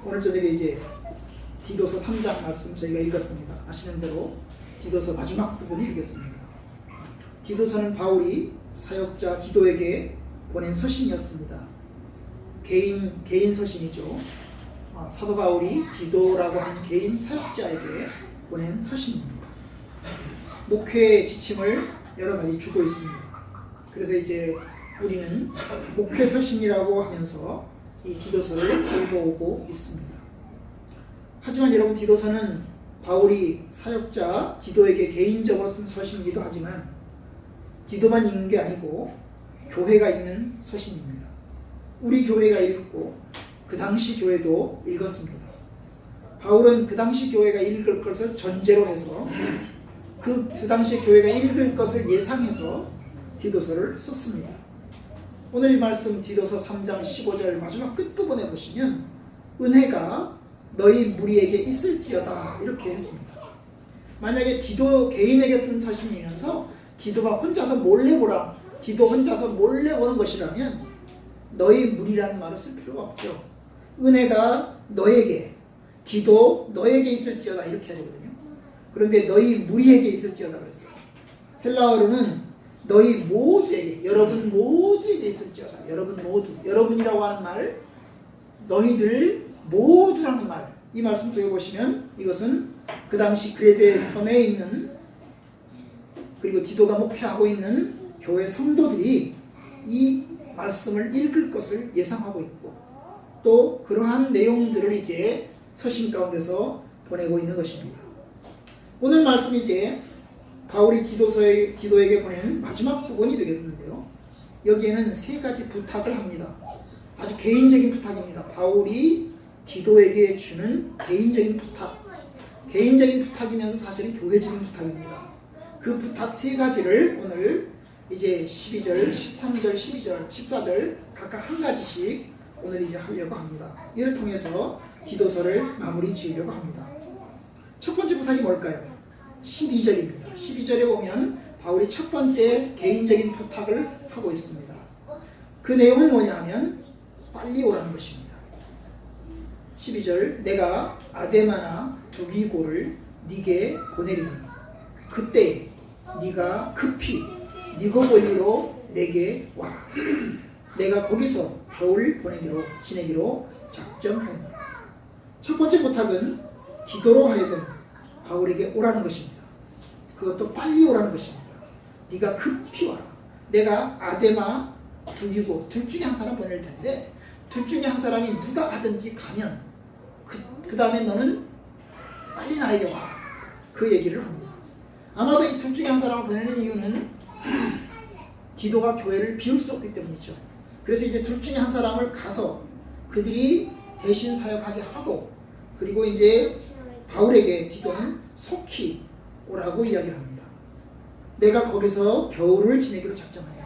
오늘 저녁에 이제 디도서 3장 말씀 저희가 읽었습니다. 아시는 대로 디도서 마지막 부분을 읽겠습니다. 디도서는 바울이 사역자 디도에게 보낸 서신이었습니다. 개인 서신이죠. 사도 바울이 디도라고 하는 개인 사역자에게 보낸 서신입니다. 목회의 지침을 여러 가지 주고 있습니다. 그래서 이제 우리는 목회 서신이라고 하면서 이 디도서를 읽어오고 있습니다. 하지만 여러분, 디도서는 바울이 사역자 디도에게 개인적으로 쓴 서신이기도 하지만 디도만 읽는 게 아니고 교회가 읽는 서신입니다. 우리 교회가 읽고 그 당시 교회도 읽었습니다. 바울은 그 당시 교회가 읽을 것을 전제로 해서 그 당시 교회가 읽을 것을 예상해서 디도서를 썼습니다. 오늘 말씀 디도서 3장 15절 마지막 끝부분에 보시면 은혜가 너희 무리에게 있을지어다 이렇게 했습니다. 만약에 디도 개인에게 쓴 서신이면서 디도가 혼자서 몰래 보라, 디도 혼자서 몰래 보는 것이라면 너희 무리라는 말을 쓸 필요가 없죠. 은혜가 너에게, 디도 너에게 있을지어다 이렇게 해야 되거든요. 그런데 너희 무리에게 있을지어다 그랬어요. 헬라어로는 너희 모두에게, 여러분 모두에게 있을지어다. 여러분 모두, 여러분이라고 하는 말, 너희들 모두라는 말, 이 말씀 속에 보시면 이것은 그 당시 그레데 섬에 있는, 그리고 디도가 목회하고 있는 교회 성도들이 이 말씀을 읽을 것을 예상하고 있고 또 그러한 내용들을 이제 서신 가운데서 보내고 있는 것입니다. 오늘 말씀이 이제 바울이 디도에게 보내는 마지막 부분이 되겠는데요. 여기에는 세 가지 부탁을 합니다. 아주 개인적인 부탁입니다. 바울이 디도에게 주는 개인적인 부탁. 개인적인 부탁이면서 사실은 교회적인 부탁입니다. 그 부탁 세 가지를 오늘 이제 12절, 13절, 12절, 14절 각각 한 가지씩 오늘 이제 하려고 합니다. 이를 통해서 디도서를 마무리 지으려고 합니다. 첫 번째 부탁이 뭘까요? 12절입니다. 12절에 보면 바울이 첫 번째 개인적인 부탁을 하고 있습니다. 그 내용은 뭐냐 하면 빨리 오라는 것입니다. 12절, 내가 아데마나 두기고를 네게 보내리니 그때 네가 급히 니고볼리로 내게 와라. 내가 거기서 겨울 지내기로 작정하였노라. 첫 번째 부탁은 디도로 하여금 바울에게 오라는 것입니다. 그것도 빨리 오라는 것입니다. 네가 급히 와라. 내가 아데마, 두기고 둘 중에 한 사람 보낼 텐데 둘 중에 한 사람이 누가 가든지 가면 그 다음에 너는 빨리 나에게 와라. 그 얘기를 합니다. 아마도 이 둘 중에 한 사람을 보내는 이유는 디도가 교회를 비울 수 없기 때문이죠. 그래서 이제 둘 중에 한 사람을 가서 그들이 대신 사역하게 하고 그리고 이제 바울에게 디도는 속히 오라고 이야기를 합니다. 내가 거기서 겨울을 지내기로 작정하였다.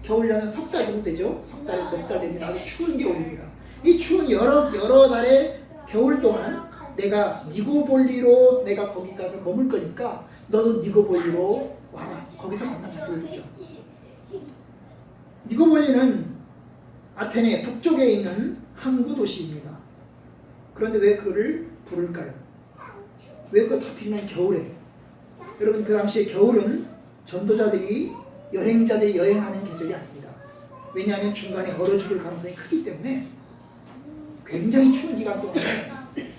겨울이라면 석 달 정도 되죠. 석 달에 몇 달 됩니다. 아주 추운 겨울입니다. 이 추운 여러 달의 겨울 동안 내가 니고볼리로 내가 거기 가서 머물 거니까 너도 니고볼리로 와라. 거기서 만나자. 그러죠. 니고볼리는 아테네 북쪽에 있는 항구 도시입니다. 그런데 왜 그를 부를까요? 왜 그거 다 필요한 겨울에? 여러분, 그 당시에 겨울은 전도자들이, 여행자들이 여행하는 계절이 아닙니다. 왜냐하면 중간에 얼어 죽을 가능성이 크기 때문에 굉장히 추운 기간 동안에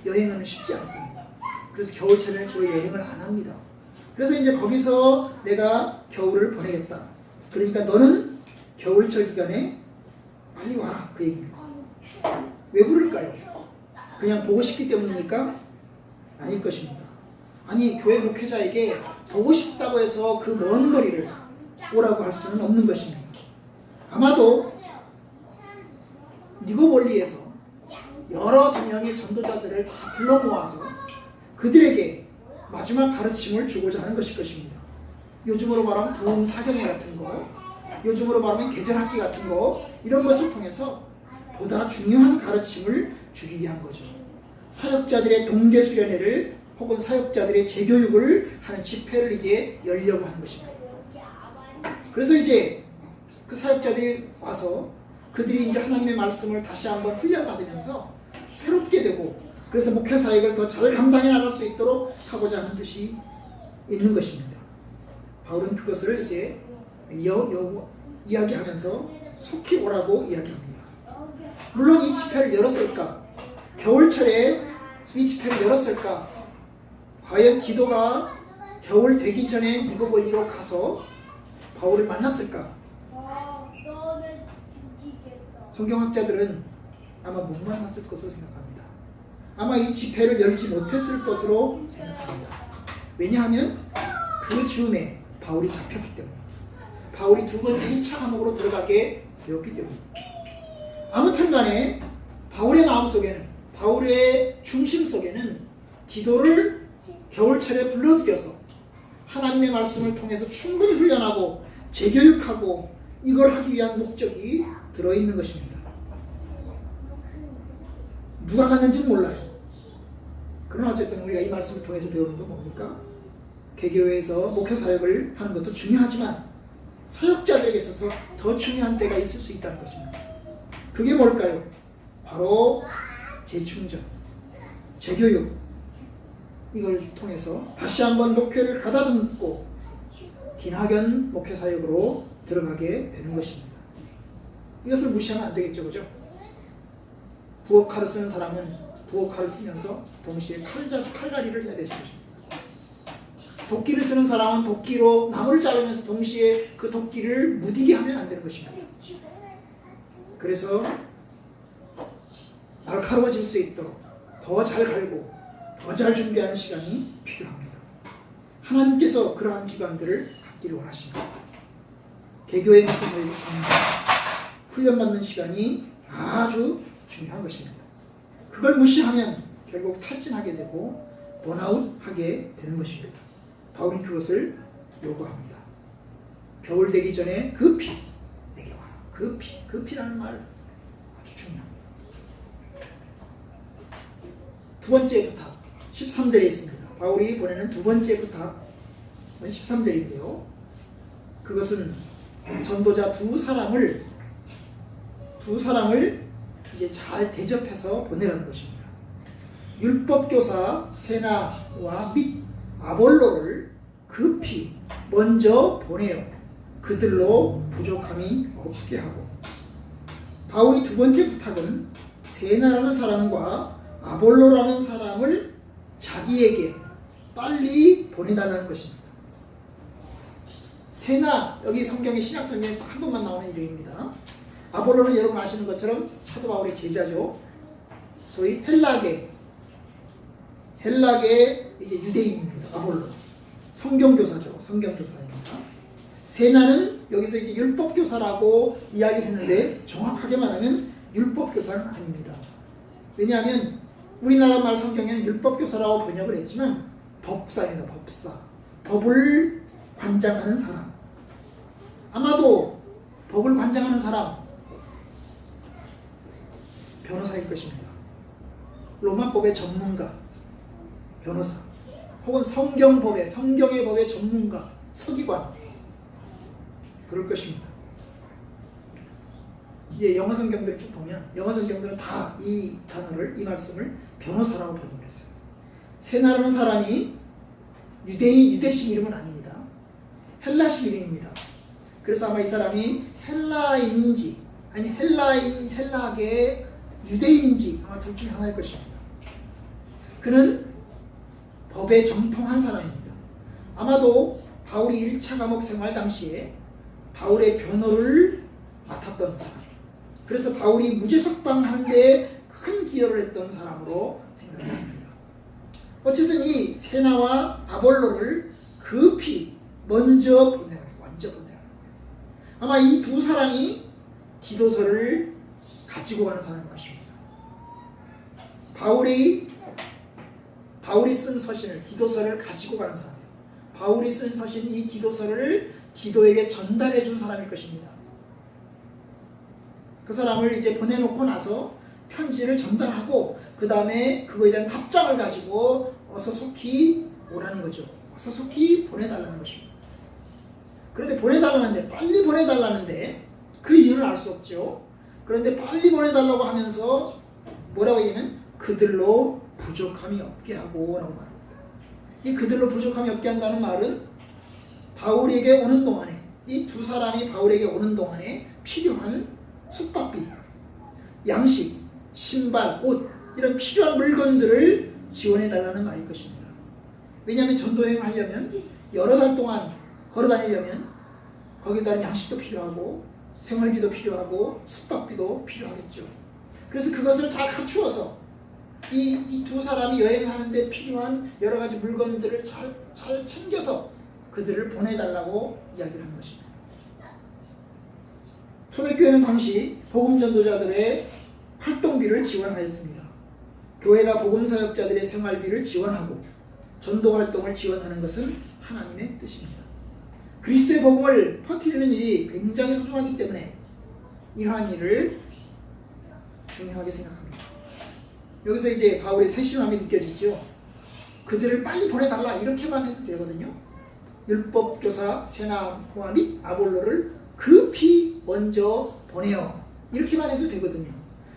여행은 쉽지 않습니다. 그래서 겨울철에는 주로 여행을 안 합니다. 그래서 이제 거기서 내가 겨울을 보내겠다. 그러니까 너는 겨울철 기간에 빨리 와라. 그 얘기입니다. 왜 부를까요? 그냥 보고 싶기 때문입니까? 아닐 것입니다. 아니, 교회 목회자에게 보고 싶다고 해서 그 먼 거리를 오라고 할 수는 없는 것입니다. 아마도 니고볼리에서 여러 명의 전도자들을 다 불러 모아서 그들에게 마지막 가르침을 주고자 하는 것일 것입니다. 요즘으로 말하면 도움 사경회 같은 거, 요즘으로 말하면 계절학기 같은 거, 이런 것을 통해서 보다 중요한 가르침을 주기 위한 거죠. 사역자들의 동계수련회를 혹은 사역자들의 재교육을 하는 집회를 이제 열려고 하는 것입니다. 그래서 이제 그 사역자들이 와서 그들이 이제 하나님의 말씀을 다시 한번 훈련받으면서 새롭게 되고 그래서 목회 사역을 더 잘 감당해 나갈 수 있도록 하고자 하는 뜻이 있는 것입니다. 바울은 그것을 이제 이야기하면서 속히 오라고 이야기합니다. 물론 이 집회를 열었을까? 겨울철에 이 집회를 열었을까? 과연 디도가 겨울 되기 전에 미국으로 가서 바울을 만났을까? 성경학자들은 아마 못 만났을 것으로 생각합니다. 아마 이 집회를 열지 못했을 것으로 생각합니다. 왜냐하면 그 즈음에 바울이 잡혔기 때문에, 바울이 두 번째 2차 감옥으로 들어가게 되었기 때문에. 아무튼 간에 바울의 마음속에는, 바울의 중심 속에는 디도를 겨울철에 불러들여서 하나님의 말씀을 통해서 충분히 훈련하고 재교육하고 이걸 하기 위한 목적이 들어있는 것입니다. 누가 갔는지는 몰라요. 그러나 어쨌든 우리가 이 말씀을 통해서 배우는 건 뭡니까? 개교회에서 목회 사역을 하는 것도 중요하지만 사역자들에게 있어서 더 중요한 때가 있을 수 있다는 것입니다. 그게 뭘까요? 바로 재충전, 재교육, 이걸 통해서 다시 한번 목회를 가다듬고 기나견 목회 사역으로 들어가게 되는 것입니다. 이것을 무시하면 안 되겠죠, 그죠? 부엌칼을 쓰는 사람은 부엌칼을 쓰면서 동시에 칼갈이를 해야 되는 것입니다. 도끼를 쓰는 사람은 도끼로 나무를 자르면서 동시에 그 도끼를 무디게 하면 안 되는 것입니다. 그래서 날카로워질 수 있도록 더 잘 갈고 더 잘 준비하는 시간이 필요합니다. 하나님께서 그러한 기관들을 갖기를 원하십니다. 개교의 목회사역이 중요합니다. 훈련받는 시간이 아주 중요한 것입니다. 그걸 무시하면 결국 탈진하게 되고 번아웃하게 되는 것입니다. 바울은 그것을 요구합니다. 겨울 되기 전에 급히 내게 와라. 급히라는 말 아주 중요합니다. 두 번째 부탁 13절에 있습니다. 바울이 보내는 두 번째 부탁은 13절인데요. 그것은 전도자 두 사람을 이제 잘 대접해서 보내라는 것입니다. 율법교사 세나와 및 아볼로를 급히 먼저 보내어 그들로 부족함이 없게 하고, 바울이 두 번째 부탁은 세나라는 사람과 아볼로라는 사람을 자기에게 빨리 보내달라는 것입니다. 세나, 여기 성경의 신약 성경에서 한 번만 나오는 이름입니다. 아볼로는 여러분 아시는 것처럼 사도 바울의 제자죠. 소위 헬라계 이제 유대인입니다. 아볼로 성경교사죠. 성경교사입니다. 세나는 여기서 이제 율법교사라고 이야기했는데 정확하게 말하면 율법교사는 아닙니다. 왜냐하면 우리나라 말 성경에는 율법교사라고 번역을 했지만 법사입니다. 법사. 법을 관장하는 사람. 아마도 법을 관장하는 사람 변호사일 것입니다. 로마법의 전문가, 변호사, 혹은 성경의 법의 전문가, 서기관, 그럴 것입니다. 이제 영어 성경들을 쭉 보면 영어 성경들은 다 이 단어를, 이 말씀을 변호사라고 번역을 했어요. 세나라는 사람이 유대식 이름은 아닙니다. 헬라식 이름입니다. 그래서 아마 이 사람이 헬라인인지 아니면 헬라계 유대인인지 아마 둘 중에 하나일 것입니다. 그는 법에 정통한 사람입니다. 아마도 바울이 1차 감옥 생활 당시에 바울의 변호를 맡았던 사람, 그래서 바울이 무죄 석방하는 데 큰 기여를 했던 사람으로 생각이 됩니다. 어쨌든 이 세나와 아볼로를 급히 먼저 보내라는 거예요. 아마 이 두 사람이 디도서를 가지고 가는 사람인 것입니다. 바울이 쓴 서신을, 디도서를 가지고 가는 사람이에요. 바울이 쓴 서신, 이 디도서를 디도에게 전달해 준 사람일 것입니다. 그 사람을 이제 보내놓고 나서 편지를 전달하고 그 다음에 그거에 대한 답장을 가지고 어서 속히 오라는 거죠. 어서 속히 보내달라는 것입니다. 그런데 보내달라는데, 빨리 보내달라는데 그 이유는 알 수 없죠. 그런데 빨리 보내달라고 하면서 뭐라고 얘기하면 그들로 부족함이 없게 하고 라고 말합니다. 이 그들로 부족함이 없게 한다는 말은 바울에게 오는 동안에, 이 두 사람이 바울에게 오는 동안에 필요한 숙박비, 양식, 신발, 옷 이런 필요한 물건들을 지원해 달라는 말일 것입니다. 왜냐하면 전도여행 하려면 여러 달 동안 걸어 다니려면 거기에 따른 양식도 필요하고 생활비도 필요하고 숙박비도 필요하겠죠. 그래서 그것을 잘 갖추어서 이 두 사람이 여행하는데 필요한 여러 가지 물건들을 잘 챙겨서 그들을 보내달라고 이야기를 한 것입니다. 초대교회는 당시 복음 전도자들의 활동비를 지원하였습니다. 교회가 복음 사역자들의 생활비를 지원하고 전도 활동을 지원하는 것은 하나님의 뜻입니다. 그리스도의 복음을 퍼뜨리는 일이 굉장히 소중하기 때문에 이러한 일을 중요하게 생각합니다. 여기서 이제 바울의 세심함이 느껴지죠. 그들을 빨리 보내달라 이렇게만 해도 되거든요. 율법교사 세나와 및 아볼로를 급히 먼저 보내요. 이렇게만 해도 되거든요.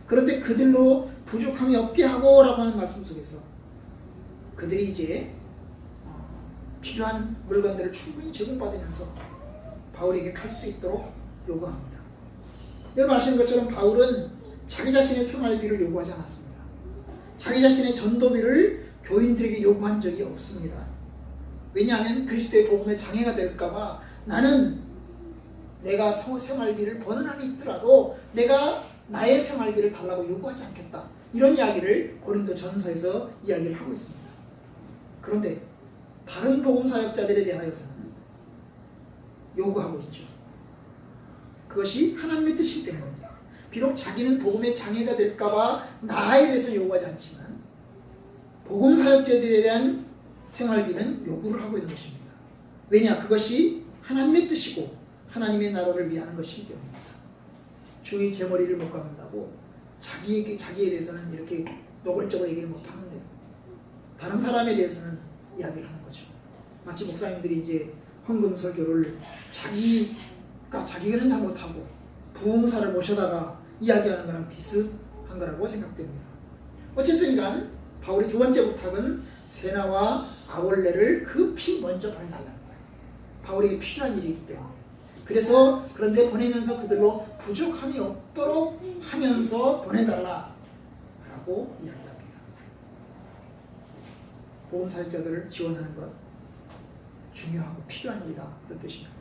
그런데 그들로 부족함이 없게 하고 라고 하는 말씀 속에서 그들이 이제 필요한 물건들을 충분히 제공받으면서 바울에게 갈 수 있도록 요구합니다. 여러분 아시는 것처럼 바울은 자기 자신의 생활비를 요구하지 않았습니다. 자기 자신의 전도비를 교인들에게 요구한 적이 없습니다. 왜냐하면 그리스도의 복음에 장애가 될까봐 나는 내가 생활비를 버는 한이 있더라도 내가 나의 생활비를 달라고 요구하지 않겠다. 이런 이야기를 고린도 전서에서 이야기를 하고 있습니다. 그런데 다른 복음 사역자들에 대하여서는 요구하고 있죠. 그것이 하나님의 뜻이기 때문입니다. 비록 자기는 복음에 장애가 될까봐 나에 대해서 요구하지 않지만 복음 사역자들에 대한 생활비는 요구를 하고 있는 것입니다. 왜냐? 그것이 하나님의 뜻이고 하나님의 나라를 위하는 것이기 때문입니다. 주의 제 머리를 못 감는다고 자기에 대해서는 이렇게 노골적으로 얘기를 못하는데 다른 사람에 대해서는 이야기를 하는 거죠. 마치 목사님들이 이제 헌금 설교를 자기는 잘 못하고 부흥사를 모셔다가 이야기하는 거랑 비슷한 거라고 생각됩니다. 어쨌든 간 바울의 두 번째 부탁은 세나와 아볼레를 급히 먼저 보내달라는 거예요. 바울에게 필요한 일이기 때문에. 그래서 그런데 보내면서 그들로 부족함이 없도록 하면서 보내달라라고 이야기합니다. 복음 사역자들을 지원하는 것 중요하고 필요한 일이다 그런 뜻입니다.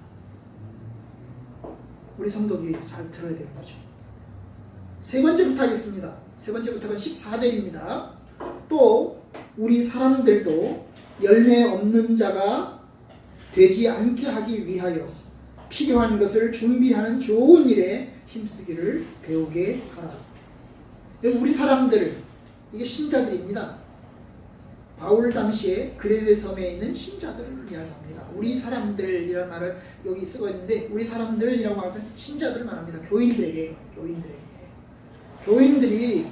우리 성도들이 잘 들어야 되는 거죠. 세 번째 부탁이 있습니다. 세 번째 부탁은 14절입니다. 또 우리 사람들도 열매 없는 자가 되지 않게 하기 위하여 필요한 것을 준비하는 좋은 일에 힘쓰기를 배우게 하라. 우리 사람들, 이게 신자들입니다. 바울 당시에 그레데 섬에 있는 신자들을 이야기합니다. 우리 사람들이라는 말을 여기 쓰고 있는데 우리 사람들이라고 하면 신자들을 말합니다. 교인들이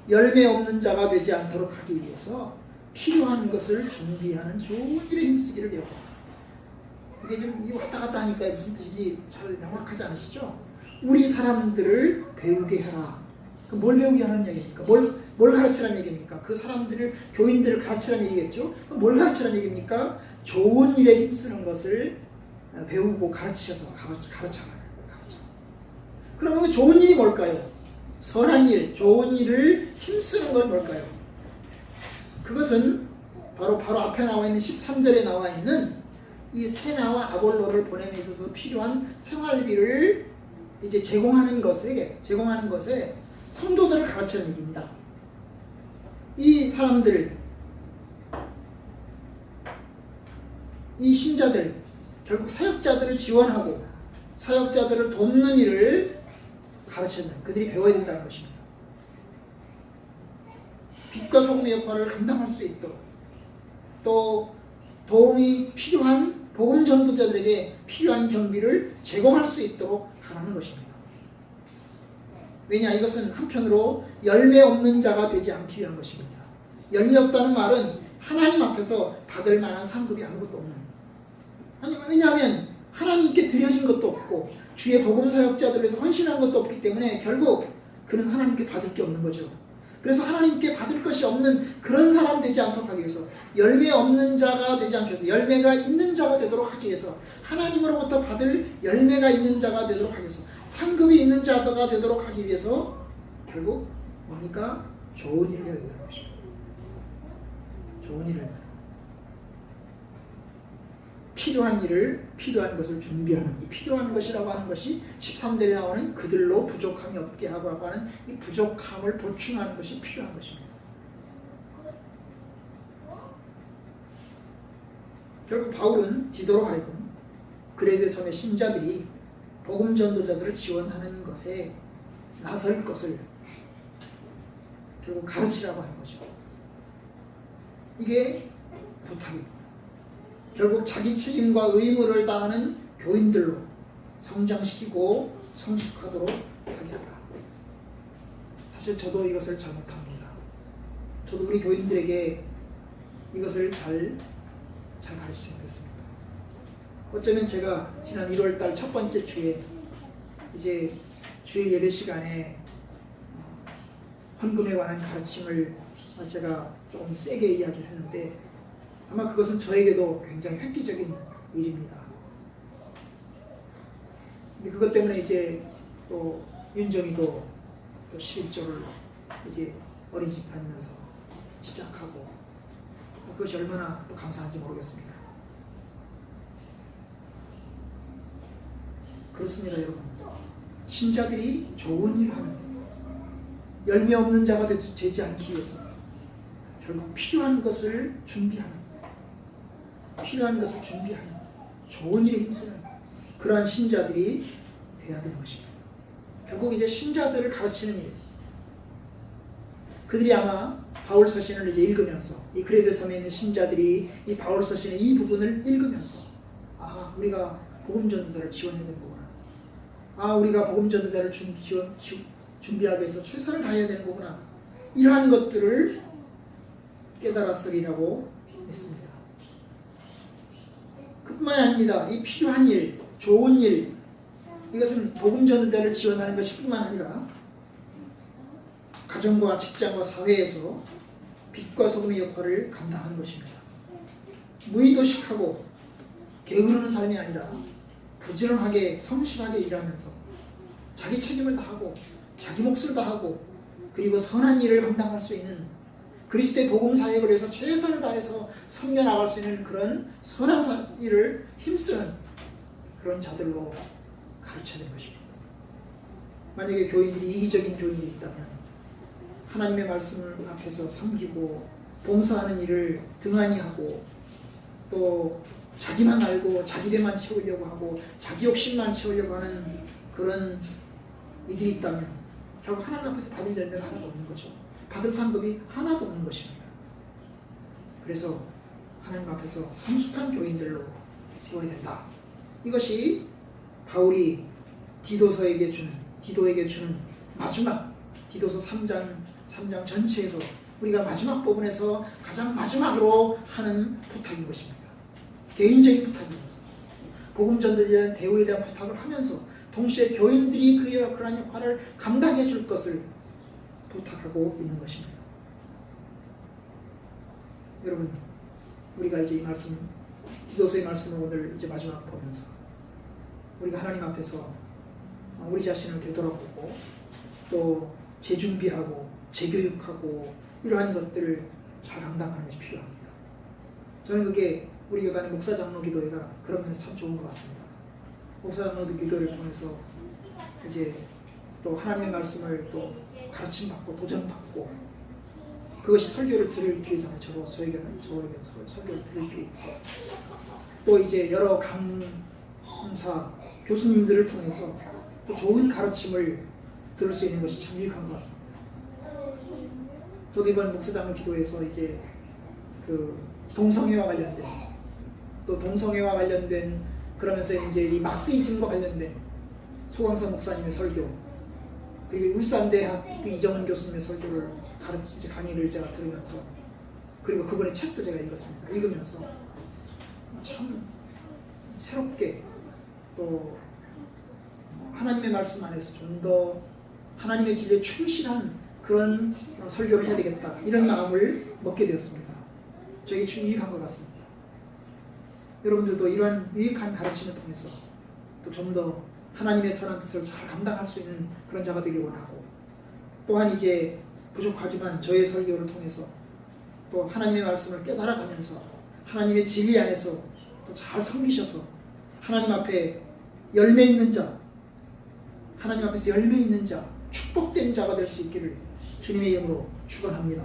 열매 없는 자가 되지 않도록 하기 위해서 필요한 것을 준비하는 좋은 일에 힘쓰기를 배워라. 이게 좀 왔다 갔다 하니까 무슨 뜻인지 잘 명확하지 않으시죠? 우리 사람들을 배우게 해라. 그럼 뭘 배우게 하는 얘기입니까? 뭘 가르치라는 얘기입니까? 그 사람들을, 교인들을 가르치라는 얘기겠죠? 그럼 뭘 가르치라는 얘기입니까? 좋은 일에 힘쓰는 것을 배우고 가르쳐라. 그러면 좋은 일이 뭘까요? 선한 일, 좋은 일을 힘쓰는 건 뭘까요? 그것은 바로 앞에 나와 있는 13절에 나와 있는 이 세나와 아볼로를 보냄에 있어서 필요한 생활비를 이제 제공하는 것에 성도들을 가르치는 얘기입니다. 이 사람들, 이 신자들, 결국 사역자들을 지원하고 사역자들을 돕는 일을 가르치는, 그들이 배워야 된다는 것입니다. 빛과 소금의 역할을 감당할 수 있도록, 또 도움이 필요한 복음 전도자들에게 필요한 경비를 제공할 수 있도록 하라는 것입니다. 왜냐? 이것은 한편으로 열매 없는 자가 되지 않기 위한 것입니다. 열매 없다는 말은 하나님 앞에서 받을 만한 상급이 아무것도 없는, 왜냐하면 하나님께 드려진 것도 없고 주의 복음 사역자들을 위해서 헌신한 것도 없기 때문에 결국 그는 하나님께 받을 게 없는 거죠. 그래서 하나님께 받을 것이 없는 그런 사람 되지 않도록 하기 위해서, 열매 없는 자가 되지 않게 해서 열매가 있는 자가 되도록 하기 위해서, 하나님으로부터 받을 열매가 있는 자가 되도록 하기 위해서, 상급이 있는 자가 되도록 하기 위해서 결국 뭡니까? 좋은 일을 해야 된다는 것입니다. 좋은 일을 해야 된다. 필요한 것을 준비하는, 이 필요한 것이라고 하는 것이 13절에 나오는 그들로 부족함이 없게 하고 하는 이 부족함을 보충하는 것이 필요한 것입니다. 결국 바울은 디도로 하여금 그레데 섬의 신자들이 복음 전도자들을 지원하는 것에 나설 것을 결국 가르치라고 하는 거죠. 이게 부탁입니다. 결국 자기 책임과 의무를 다하는 교인들로 성장시키고 성숙하도록 하게 하라. 사실 저도 이것을 잘못합니다. 저도 우리 교인들에게 이것을 잘 가르치지 못했습니다. 어쩌면 제가 지난 1월달 첫 번째 주에 이제 주일 예배 시간에 헌금에 관한 가르침을 제가 조금 세게 이야기를 했는데, 아마 그것은 저에게도 굉장히 획기적인 일입니다. 근데 그것 때문에 이제 또 윤정이도 또 11조를 이제 어린이집 다니면서 시작하고, 그것이 얼마나 또 감사한지 모르겠습니다. 그렇습니다, 여러분. 신자들이 좋은 일을 하는, 열매 없는 자가 되지 않기 위해서 결국 필요한 것을 준비하는, 좋은 일에 힘쓰는 그러한 신자들이 돼야 되는 것입니다. 결국 이제 신자들을 가르치는 일, 그들이 아마 바울 서신을 이제 읽으면서, 이 그레데 섬에 있는 신자들이 이 바울 서신의 이 부분을 읽으면서, 우리가 복음 전도자를 지원해야 되는 거구나, 우리가 복음 전도자를 준비하기 위해서 최선을 다해야 되는 거구나, 이러한 것들을 깨달았으리라고 했습니다. 그뿐만이 아닙니다. 이 필요한 일, 좋은 일, 이것은 복음 전도자를 지원하는 것이 뿐만 아니라 가정과 직장과 사회에서 빛과 소금의 역할을 감당하는 것입니다. 무의도식하고 게으르는 삶이 아니라 부지런하게 성실하게 일하면서 자기 책임을 다하고 자기 몫을 다하고, 그리고 선한 일을 감당할 수 있는, 그리스도의 복음 사역을 위해서 최선을 다해서 섬겨나갈 수 있는 그런 선한 일을 힘쓰는 그런 자들로 가르쳐야 되는 것입니다. 만약에 교인들이 이기적인 교인들이 있다면 하나님의 말씀을 앞에서 섬기고 봉사하는 일을 등한히 하고, 또 자기만 알고 자기배만 채우려고 하고 자기 욕심만 채우려고 하는 그런 이들이 있다면 결국 하나님 앞에서 받을 열매가 하나도 없는 거죠. 받을 상급이 하나도 없는 것입니다. 그래서 하나님 앞에서 성숙한 교인들로 세워야 된다. 이것이 바울이 디도에게 주는 마지막, 디도서 3장 전체에서 우리가 마지막 부분에서 가장 마지막으로 하는 부탁인 것입니다. 개인적인 부탁이면서 복음 전도자에 대한 대우에 대한 부탁을 하면서 동시에 교인들이 그러한 역할을 감당해 줄 것을 부탁하고 있는 것입니다. 여러분, 우리가 이제 이 말씀, 디도서의 말씀을 오늘 이제 마지막 보면서 우리가 하나님 앞에서 우리 자신을 되돌아보고 또 재준비하고 재교육하고 이러한 것들을 잘 감당하는 것이 필요합니다. 저는 그게 우리 교단의 목사 장로 기도회가 그런 면에서 참 좋은 것 같습니다. 목사 장로 기도회를 통해서 이제 또 하나님의 말씀을 또 가르침받고 도전받고, 그것이 설교를 들을 기회잖아요. 저에게는 설교를 들을 기회 있고, 또 이제 여러 강사 교수님들을 통해서 또 좋은 가르침을 들을 수 있는 것이 참 유익한 것 같습니다. 저도 이번 목사장로 기도에서 이제 그 동성애와 관련된 그러면서 이제 이 마스이즘과 관련된 소광사 목사님의 설교, 그리고 울산대학 이정은 교수님의 설교를 강의를 제가 들으면서, 그리고 그분의 책도 제가 읽었습니다. 읽으면서 참 새롭게 또 하나님의 말씀 안에서 좀 더 하나님의 진리에 충실한 그런 설교를 해야 되겠다 이런 마음을 먹게 되었습니다. 저에게 좀 유익한 것 같습니다. 여러분들도 이러한 유익한 가르침을 통해서 또 좀 더 하나님의 선한 뜻을 잘 감당할 수 있는 그런 자가 되길 원하고, 또한 이제 부족하지만 저의 설교를 통해서 또 하나님의 말씀을 깨달아가면서 하나님의 진리 안에서 또 잘 섬기셔서 하나님 앞에 열매 있는 자, 하나님 앞에서 열매 있는 자, 축복된 자가 될 수 있기를 주님의 이름으로 축원합니다.